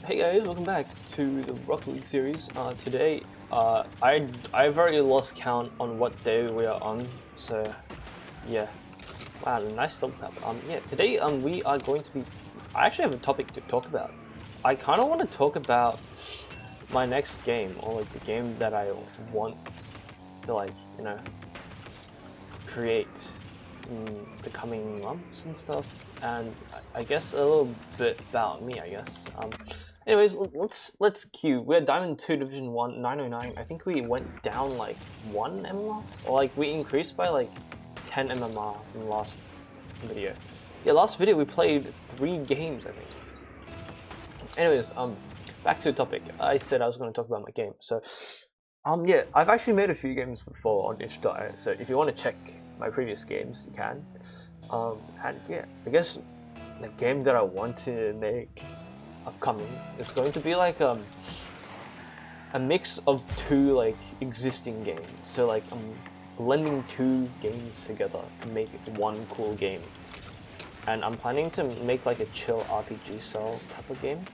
Hey guys, welcome back to the Rocket League series. Today, I've already lost count on what day we are on. So, yeah, wow, nice sub tap. Yeah, today we are going to be. I actually have a topic to talk about. I kind of want to talk about my next game, or like the game that I want to create in the coming months and stuff, and I guess a little bit about me, I guess. Anyways, let's queue. We're Diamond 2 Division 1, 909. I think we went down like 1 MMR, or like we increased by like 10 MMR in the last video. Yeah, last video we played 3 games, I think. Anyways, back to the topic. I said I was going to talk about my game. So, yeah, I've actually made a few games before on jhxu. So if you want to check my previous games, you can. And yeah, I guess the game that I want to make upcoming is going to be like a mix of 2 like existing games. So like I'm blending 2 games together to make one cool game. And I'm planning to make like a chill RPG style type of game.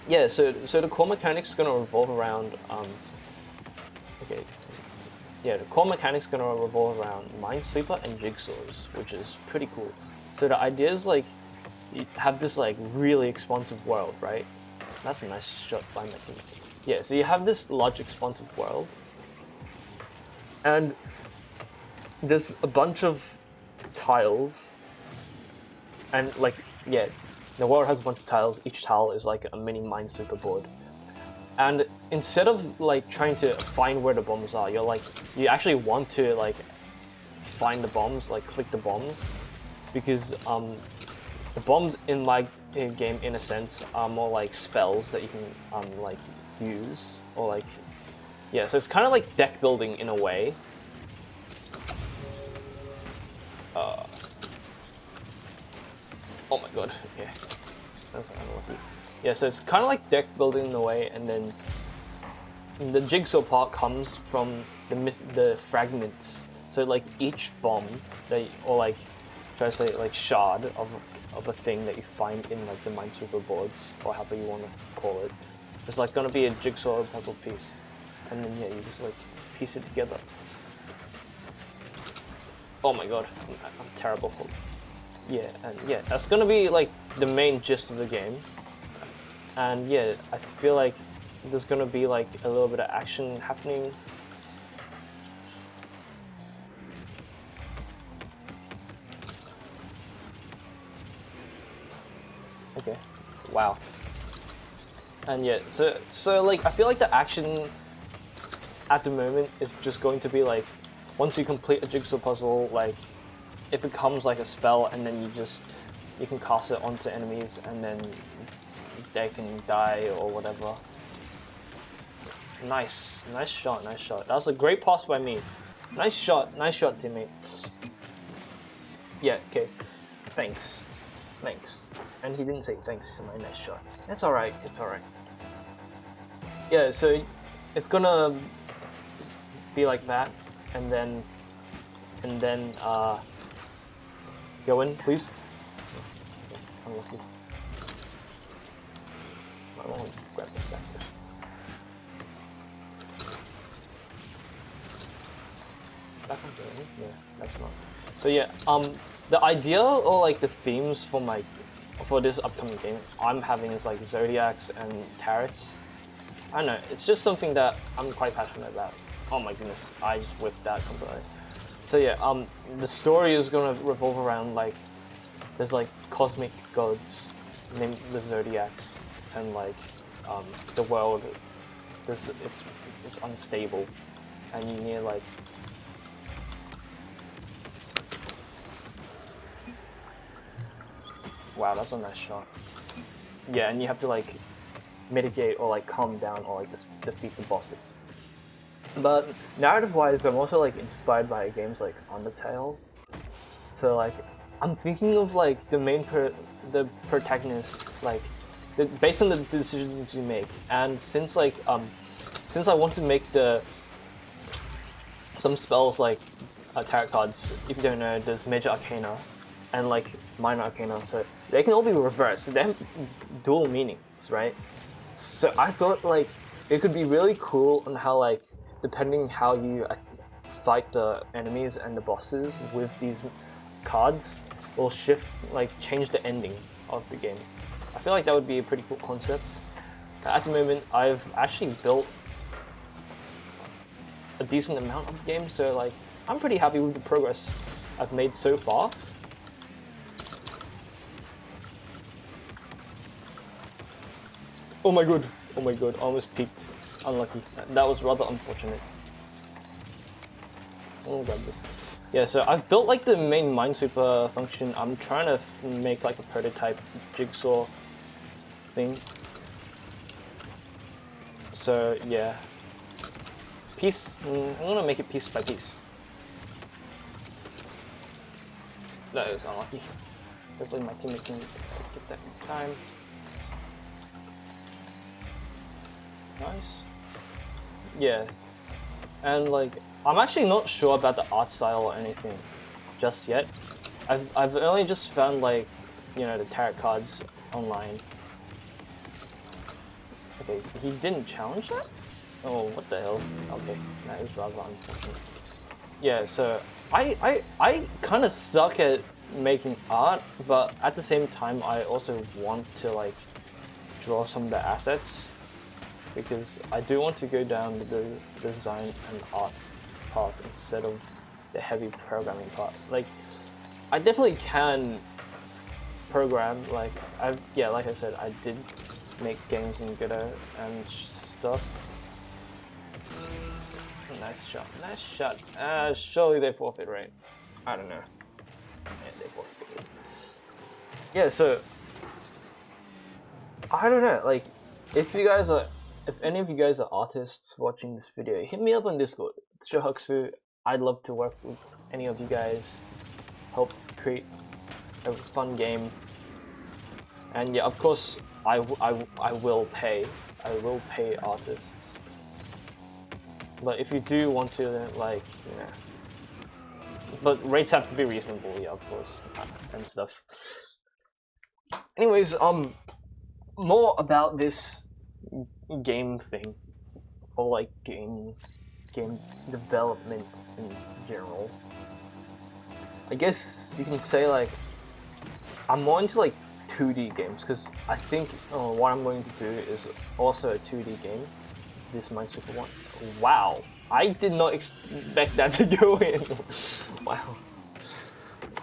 Yeah, so the core mechanics is gonna revolve around the core mechanics is gonna revolve around Minesweeper and jigsaws, which is pretty cool. So the idea is like you have this like really expansive world, right? That's a nice shot by my team. Yeah, so you have this large expansive world, and there's a bunch of tiles, and like yeah, the world has a bunch of tiles. Each tile is like a mini Minesweeper board. And instead of like trying to find where the bombs are, you actually want to like find the bombs, like click the bombs, because the bombs in my game, in a sense, are more like spells that you can like use, or like yeah. So it's kind of like deck building in a way. Oh my god, okay, that's unlucky. Yeah, so it's kind of like deck building in a way, and then the jigsaw part comes from the fragments. So like each bomb or like firstly like shard of a thing that you find in like the Minesweeper boards, or however you want to call it, it's like gonna be a jigsaw puzzle piece, and then yeah, you just like piece it together. Oh my god, I'm terrible for. Yeah, and yeah, that's gonna be like the main gist of the game. And yeah, I feel like there's gonna be like a little bit of action happening. Okay, wow. And yeah, so like I feel like the action at the moment is just going to be like, once you complete a jigsaw puzzle, like it becomes like a spell, and then you can cast it onto enemies, and then they can die or whatever. Nice shot. That was a great pass by me. Nice shot, teammate. Yeah, okay. Thanks. And he didn't say thanks to my nice shot. It's alright. Yeah, so it's gonna be like that, and then go in, please. Unlucky. I want to grab this back there. Back on there, yeah, that's not. So yeah, the idea or like the themes for this upcoming game I'm having is like zodiacs and tarots. I don't know, it's just something that I'm quite passionate about. Oh my goodness, I just whipped that completely. So yeah, the story is gonna revolve around like there's like cosmic gods named the zodiacs, and like the world it's unstable, and you need like wow, that's a nice shot. Yeah, and you have to like mitigate or like calm down or like defeat the bosses. But narrative wise, I'm also like inspired by games like Undertale. So like I'm thinking of like the protagonist, like based on the decisions you make. And since I want to make some spells like tarot cards, if you don't know, there's Major Arcana, and like minor arcana, so they can all be reversed. They have dual meanings, right? So I thought like it could be really cool on how like depending how you fight the enemies and the bosses with these cards will shift, like change the ending of the game. I feel like that would be a pretty cool concept. At the moment, I've actually built a decent amount of the game, so like I'm pretty happy with the progress I've made so far. Oh my god, I almost peeked. Unlucky. That was rather unfortunate. Oh, grab this. Yeah, so I've built like the main Minesweeper function. I'm trying to make like a prototype jigsaw thing. So yeah, piece. I'm gonna make it piece by piece. That is unlucky. Hopefully my teammate can get that in time. Nice. Yeah, and like I'm actually not sure about the art style or anything just yet. I've only just found like, you know, the tarot cards online. Okay, he didn't challenge that? Oh, what the hell? Okay, that is rather unfortunate. Yeah, so I kind of suck at making art, but at the same time I also want to like draw some of the assets, because I do want to go down the design and art path instead of the heavy programming part. Like, I definitely can program. Like like I said, I did make games in Godot and stuff. Nice shot, nice shot. Surely they forfeit, right? I don't know. Yeah, they forfeit. Yeah, so I don't know. Like, if any of you guys are artists watching this video, hit me up on Discord. It's jhxu. I'd love to work with any of you guys, help create a fun game. And yeah, of course, I will pay artists. But if you do want to, like, you know, but rates have to be reasonable, yeah, of course, and stuff. Anyways, more about this game thing, or like game development in general. I guess you can say like I'm more into like 2D games, because I think what I'm going to do is also a 2D game. This Minesweeper one. Wow, I did not expect that to go in.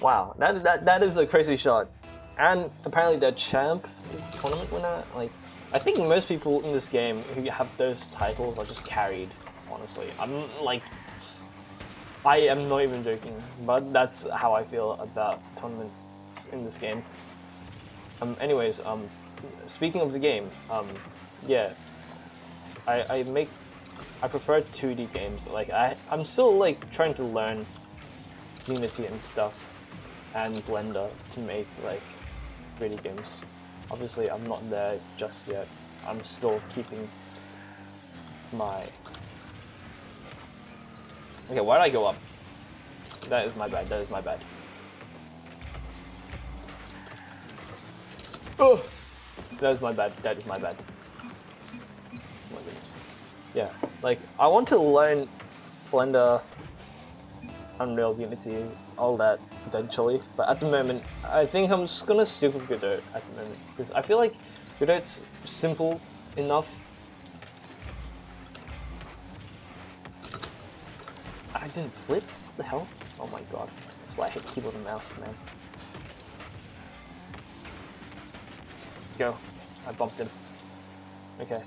Wow, that is a crazy shot. And apparently the champ tournament winner, like, I think most people in this game who have those titles are just carried, honestly. I'm like, I am not even joking, but that's how I feel about tournaments in this game. Anyways, speaking of the game, yeah, I prefer 2D games. Like, I'm still like trying to learn Unity and stuff, and Blender to make like 3D games. Obviously, I'm not there just yet. I'm still keeping my... Okay, why did I go up? That is my bad, that is my bad. Oh! That is my bad, that is my bad. Oh my goodness. Yeah, like, I want to learn Blender, Unreal, Unity, all that eventually, but at the moment, I think I'm just gonna stick with Godot at the moment, because I feel like Godot's simple enough. I didn't flip? What the hell? Oh my god, that's why I hate keyboard and mouse, man. Go. I bumped him. Okay.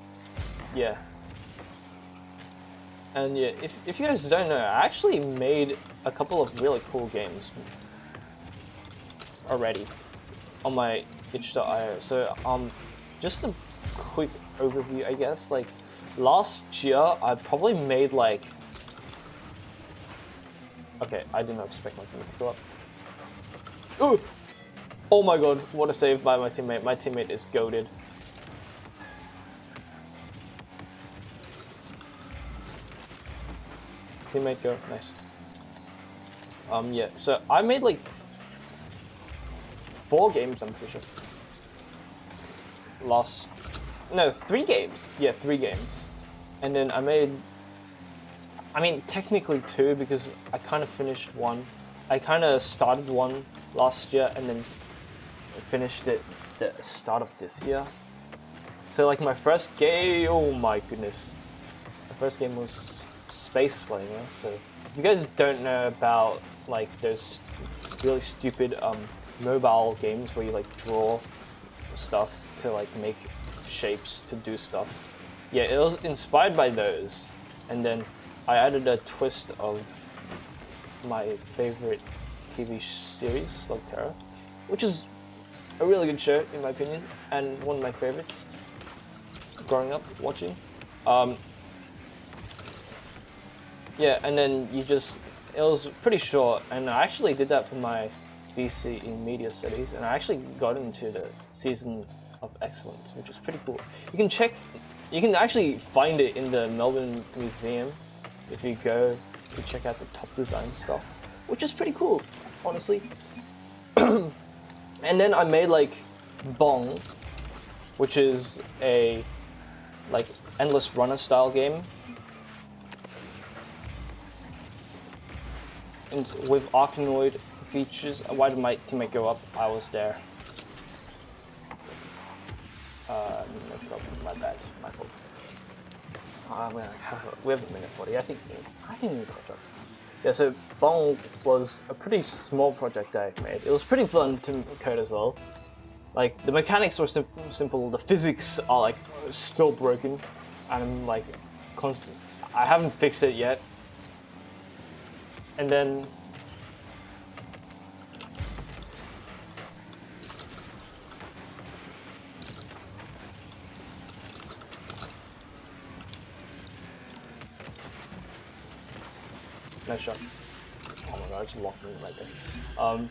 Yeah. And yeah, if you guys don't know, I actually made a couple of really cool games already on my itch.io. So just a quick overview, I guess. Like, last year I probably made like... Okay, I did not expect my teammate to go up. Ooh! Oh my god, what a save by my teammate. My teammate is goated. Teammate go, nice. Yeah, so I made like 4 games, I'm pretty sure. No, 3 games. Yeah, 3 games. And then I mean, technically 2 because I kind of finished one. I kind of started one last year and then finished it the start of this year. So like my first game, oh my goodness. The first game was Space Slinger. So if you guys don't know about like those really stupid mobile games where you like draw stuff to like make shapes to do stuff. Yeah, it was inspired by those, and then I added a twist of my favorite TV series, Slugterra, which is a really good show in my opinion, and one of my favorites growing up watching. Yeah, and then it was pretty short, and I actually did that for my BC in Media Studies, and I actually got into the Season of Excellence, which is pretty cool. You can actually find it in the Melbourne Museum if you go to check out the top design stuff, which is pretty cool, honestly. And then I made like Bong, which is a like endless runner style game. And with Arkanoid features. Why did my teammate go up? I was there. No problem. My bad. My fault. We have a minute 40. I think we got it. Yeah. So Bong was a pretty small project I made. It was pretty fun to code as well. Like the mechanics were simple. The physics are like still broken, and I'm like constant. I haven't fixed it yet. And then nice shot. Oh my god, I just locked me right there.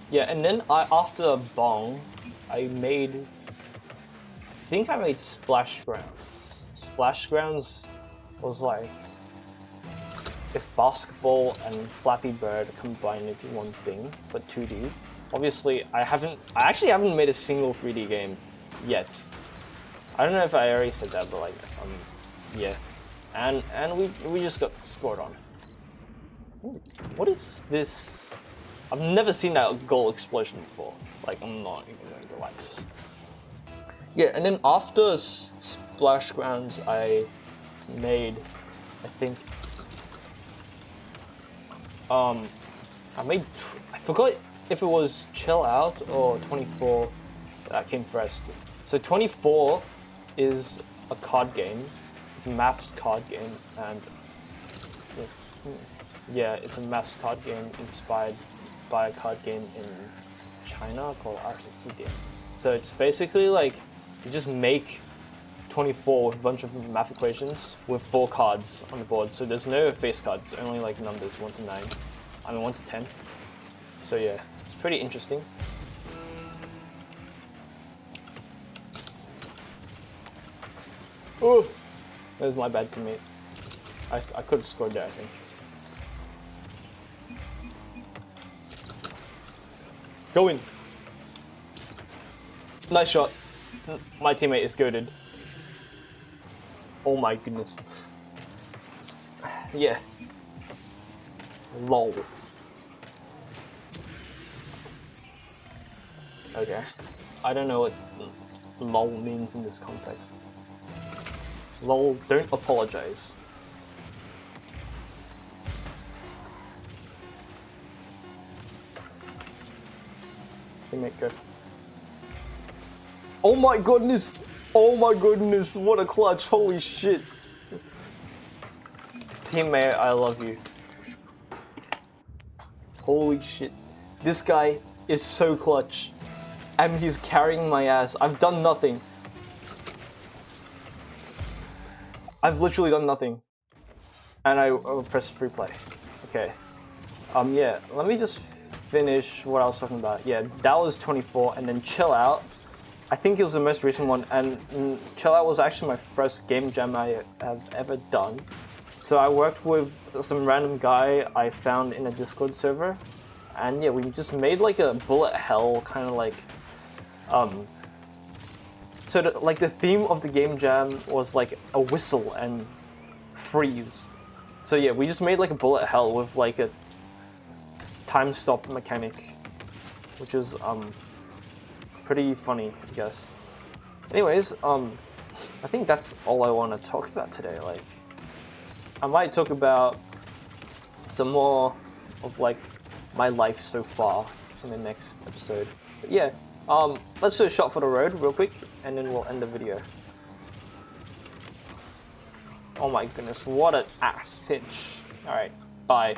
Yeah, and then after Bong, I think I made Splash Grounds. Splash Grounds was like if basketball and Flappy Bird combined into one thing, but 2D. Obviously, I actually haven't made a single 3D game yet. I don't know if I already said that, but like, yeah. And we just got scored on. What is this? I've never seen that goal explosion before. Like, I'm not even going to lie. Yeah, and then after Splash Grounds, I made, I think, I forgot if it was Chill Out or 24 that came first. So 24 is a card game. It's a maths card game, and yeah, it's a maths card game inspired by a card game in China called RTC game. So it's basically like you just make 24 with a bunch of math equations with 4 cards on the board. So there's no face cards, only like numbers 1 to 9. I mean 1 to 10. So yeah, it's pretty interesting. Oh, that was my bad teammate. I could have scored there, I think. Go in. Nice shot. My teammate is goated. Oh my goodness. Yeah. LOL. Okay. I don't know what LOL means in this context. LOL, don't apologize. Teammate, go. Oh my goodness! Oh my goodness, what a clutch, holy shit! Teammate, I love you. Holy shit. This guy is so clutch. And he's carrying my ass. I've done nothing. I've literally done nothing. And I pressed free play. Okay. Yeah, let me just finish what I was talking about. Yeah, that was 24, and then Chill Out. I think it was the most recent one, and Chill Out was actually my first game jam I have ever done. So I worked with some random guy I found in a Discord server, And yeah, we just made like a bullet hell kind of like so the theme of the game jam was like a whistle and freeze. So yeah, we just made like a bullet hell with like a time stop mechanic, which is pretty funny, I guess. Anyways, I think that's all I want to talk about today. Like, I might talk about some more of like my life so far in the next episode. But yeah, let's do a shot for the road real quick, and then we'll end the video. Oh my goodness, what an ass pitch. Alright, bye.